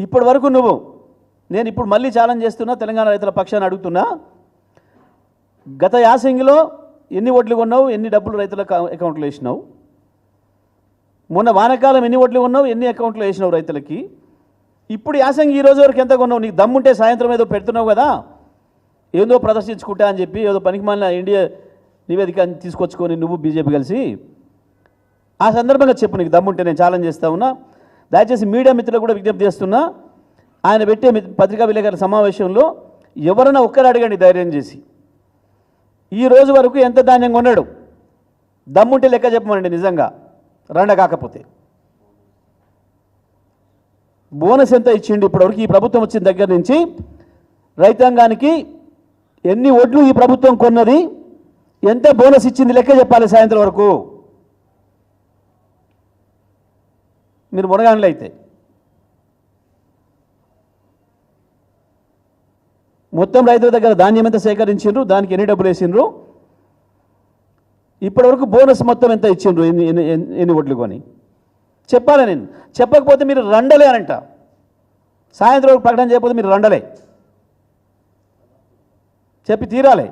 ఇప్పటి వరకు నేను ఇప్పుడు మళ్ళీ ఛాలెంజ్ చేస్తున్నా, తెలంగాణ రైతుల పక్షాన్ని అడుగుతున్నా, గత యాసంగిలో ఎన్ని ఓట్లు కొన్నావు, ఎన్ని డబ్బులు రైతుల అకౌంట్లో వేసినావు? మొన్న వానకాలం ఎన్ని ఓట్లు కొన్నావు, ఎన్ని అకౌంట్లో వేసినావు రైతులకి? ఇప్పుడు యాసంగి ఈ రోజు వరకు ఎంత కొన్నావు? నీకు దమ్ముంటే సాయంత్రం ఏదో పెడుతున్నావు కదా, ఏదో ప్రదర్శించుకుంటా అని చెప్పి ఏదో పనికిమాలిన ఇండియా నివేదిక తీసుకొచ్చుకొని నువ్వు బీజేపీ కలిసి, ఆ సందర్భంగా చెప్పు, నీకు దమ్ముంటే నేను ఛాలెంజ్ చేస్తా ఉన్నా. దయచేసి మీడియా మిత్రులకు కూడా విజ్ఞప్తి చేస్తున్నా, ఆయన పెట్టే పత్రికా విలేకరుల సమావేశంలో ఎవరైనా ఒక్కరు అడగండి ధైర్యం చేసి, ఈ రోజు వరకు ఎంత ధాన్యం కొన్నాడు, దమ్ముంటే లెక్క చెప్పమండి. నిజంగా రండ కాకపోతే బోనస్ ఎంత ఇచ్చిండు ఇప్పటివరకు? ఈ ప్రభుత్వం వచ్చిన దగ్గర నుంచి రైతాంగానికి ఎన్ని ఒడ్లు ఈ ప్రభుత్వం కొన్నది, ఎంత బోనస్ ఇచ్చింది లెక్క చెప్పాలి సాయంత్రం వరకు. మీరు మునగానులు అయితే మొత్తం రైతుల దగ్గర ధాన్యం ఎంత సేకరించిండ్రు, దానికి ఎన్ని డబ్బులు వేసిండ్రు, ఇప్పటివరకు బోనస్ మొత్తం ఎంత ఇచ్చిండ్రు, ఎన్ని ఒడ్లు కొని చెప్పాలి. నేను చెప్పకపోతే మీరు రండలే అనంట. సాయంత్రం ప్రకటన చేయకపోతే మీరు రండలే, చెప్పి తీరాలి.